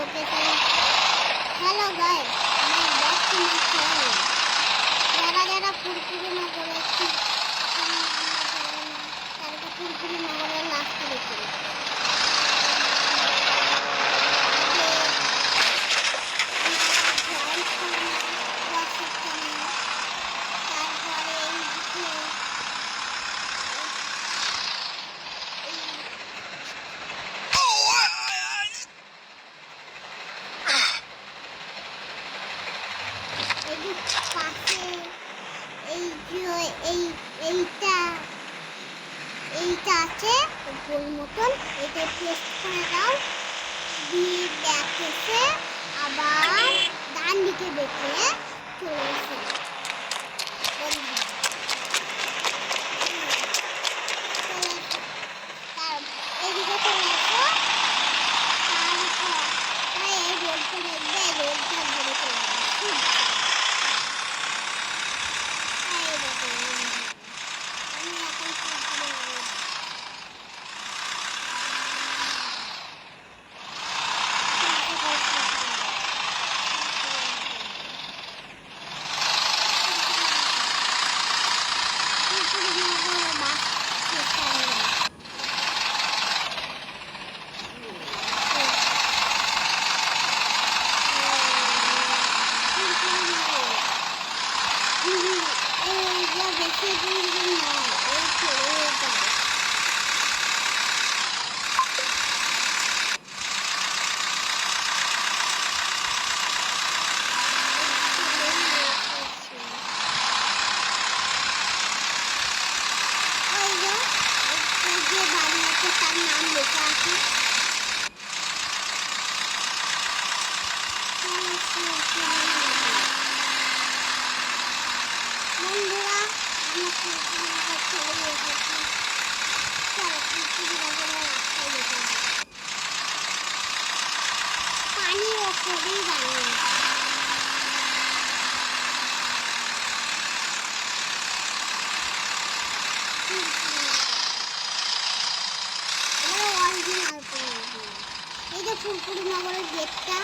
করতেছেন। Hello guys, আমি back to my channel. যারা ফুরফুরি নগরের তারা ফুরফুরি নগরের লাস্ট দেখুন। এইটা আছে গোল মতন, এটা পেস্ট করে দাও, দিয়ে ব্যাক এসে আবার ডান দিকে বেঁকে চলে এসে এইদিকে চলে এসো। তারপর এই রোডটা দেখবে, রোডটা ধরে চলে আসো। তার নাম লেখা আছে। বন্ধুরা আমরা চলে এসেছি। পানি ওপরেই দাঁড়িয়ে এই যে ফুরফুরি নগরের গেটটা।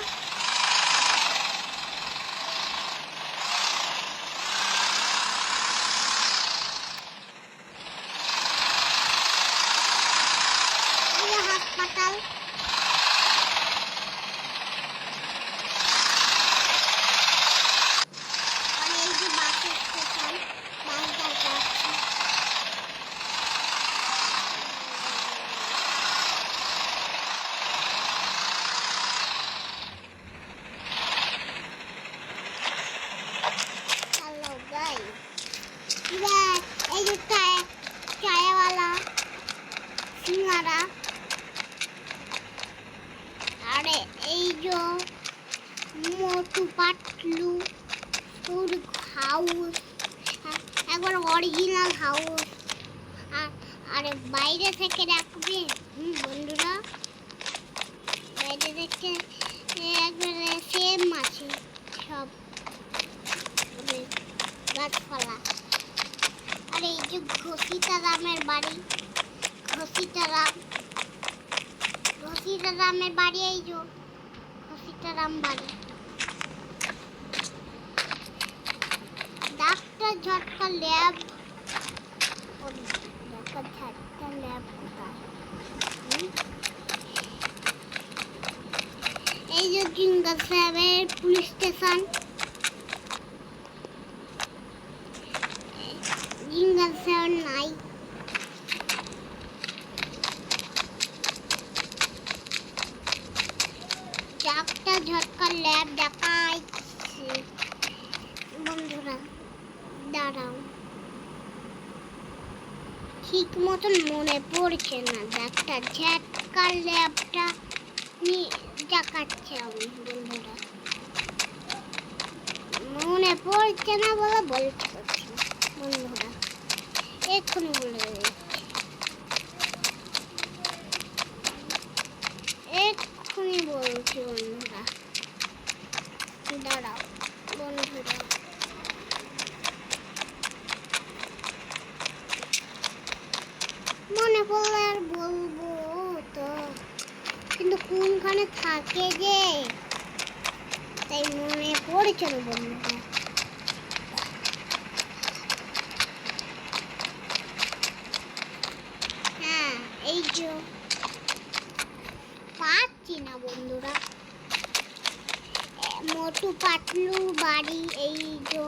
এই যে হাসপাতাল। আর এই যে বাস স্টেশন, বাস দাঁড় আছে। এই যে চায়ওয়ালা সিঙ্গারা, আরে এই যে মোটু পাতলু ওর হাউস, একবার অরিজিনাল হাউস। আরে বাইরে থেকে রাখবে বন্ধুরা, বাইরে থেকে একবারে সেম আছে সব গাছপালা। আর এই যে ঘসিটারামের বাড়ি, ঘসিটারামের বাড়ি, এই যে ঘসিটারাম বাড়ি। ডাক্তার ঝটকা ল্যাব, ডাক্তার ঝটকা ল্যাব কোথায়? এই যে জিঙ্গাল সাহেবের পুলিশ স্টেশন, জিঙ্গাল সাহেব নাই। ডাক্তার ঝটকা ল্যাব দেখাইছে। বন্ধুরা দাঁড়াও, ঠিক মতন মনে পড়ছে না ডাক্তার ঝটকা ল্যাবটা দেখাচ্ছে আমি। বন্ধুরা মনে পড়ছে না বলে বলতে পারছি না। বন্ধুরা এক্ষুনি বলে দিচ্ছি, এক্ষুনি বলছি। বন্ধুরা দাঁড়াও, বন্ধুরা মনে পড়লে আর বলবো তো, কিন্তু কিন্তু কোনখানে থাকে যে তাই মনে পড়েছে না বন্ধুরা। হ্যাঁ এই যে পাচ্ছি না বন্ধুরা। মোটু পাতলু বাড়ি এই যে,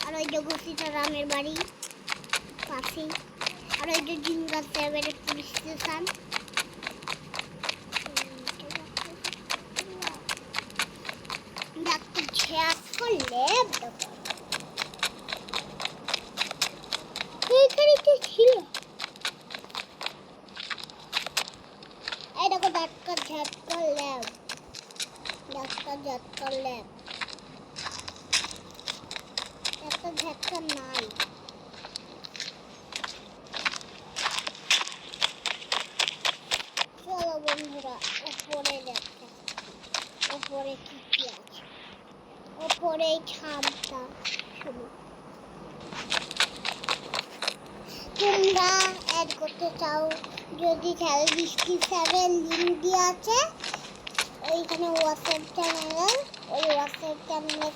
আর ওই যে ঘসিটারামের বাড়ি পাশেই, আর ওই যে জিঙ্গা সাহেবের পুলিশ স্টেশন। ডাক্তার ঝ্যাক করলে এইখানে তো ছিল। এই দেখো ডাক্তার ঝ্যাক করলে, ডাক্তার ঝ্যাক করলে, ডাক্তার ঝ্যাক নাই। চলো বন্ধুরা উপরে দেখতে, উপরে কি কি আছে। উপরে ছাদটা শুরু। তোমরা অ্যাড করতে চাও যদি চ্যানেল ডিসক্রিপশনে লিংক দেওয়া আছে, ওইখানে হোয়াটসঅ্যাপ চ্যানেলে, ওই হোয়াটসঅ্যাপ চ্যানেলে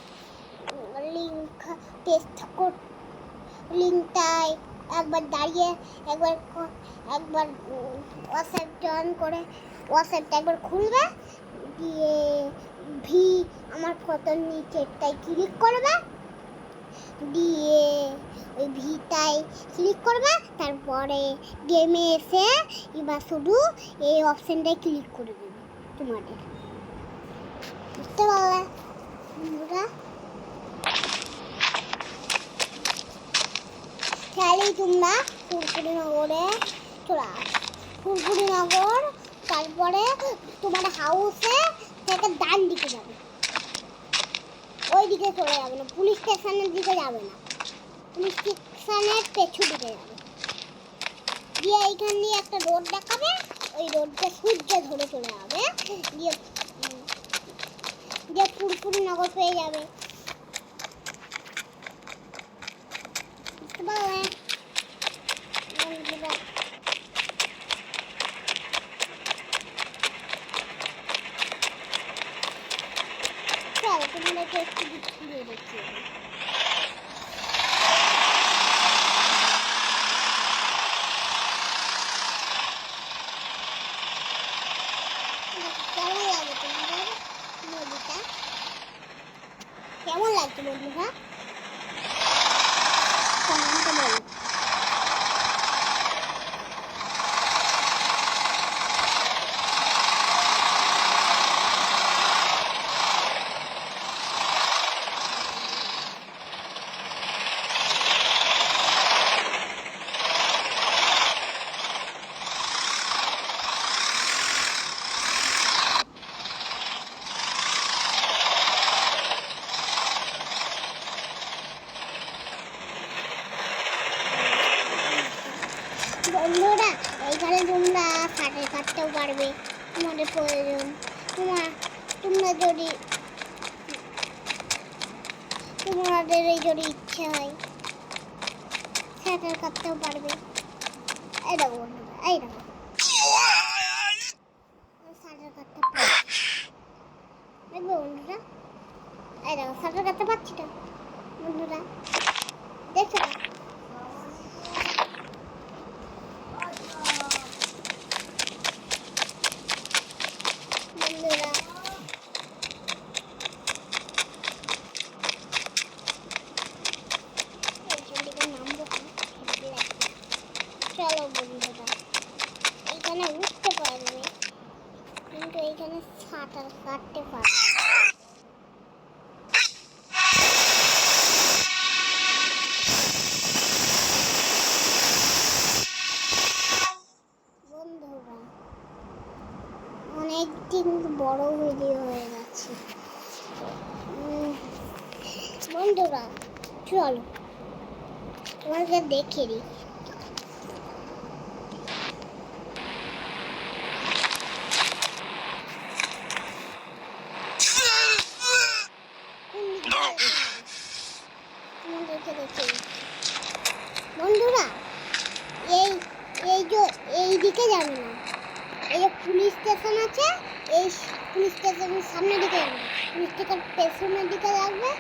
লিংক পেস্ট কর, লিংকটায় একবার দাঁড়িয়ে একবার হোয়াটসঅ্যাপ জয়েন করে হোয়াটসঅ্যাপটা একবার খুলবে, দিয়ে ভি আমার ফটোর নিচেরটায় ক্লিক করবে, দিয়ে ওই ভিটায় ক্লিক করবে, তারপরে গেমে এসে এবার শুধু এই অপশনটায় ক্লিক করে দেবে তোমাদের। বুঝতে পারলে বন্ধুরা? তাহলেই তোমরা ফুরফুরি নগরে চলে আসো। ফুরফুরি নগর, তারপরে তোমার হাউসে থেকে ডান দিকে যাবে, ওই দিকে চলে যাবে না, পুলিশ স্টেশনের দিকে যাবে না, পুলিশ স্টেশনের পেছু দিকে যাবে। দিয়ে এইখান দিয়ে একটা রোড দেখাবে, ওই রোডটা সূর্য ধরে চলে যাবে, দিয়ে দিয়ে ফুরফুরি নগর পেয়ে যাবে। বুঝতে পারলে বন্ধুরা? চলো তোমাদেরকে একটু ঘুরিয়ে দেখিয়ে দিই। কেমন লাগে তোমাদের নদীটা? কেমন লাগছে বন্ধুরা? কমেন্টে বলো। বন্ধুরা এইখানে তোমরা সাঁতার কাটতেও পারবে, তোমাদের প্রয়োজন, তোমরা যদি তোমাদের এই যদি ইচ্ছে হয় সাঁতার কাটতেও পারবে। এই দেখো বন্ধুরা, এই দেখো সাঁতার কাটতে পারবে, দেখবে বন্ধুরা? এই দেখো সাঁতার কাটতে পারছি না বন্ধুরা, দেখছো না? বন্ধুরা চলো বন্ধুরা এইখানে উঠতে পারবে, কিন্তু এইখানে সাঁতার কাটতে পারবে। বন্ধুরা অনেকদিন বড় ভিডিও হয়ে গেছে বন্ধুরা, চলো তোমাকে দেখে দিই। বন্ধুরা এই এই যে এই দিকে যাবে না, এই যে পুলিশ স্টেশন আছে এই পুলিশ স্টেশনের সামনের দিকে যাবে পুলিশ স্টেশনের পেছনের দিকে যাবে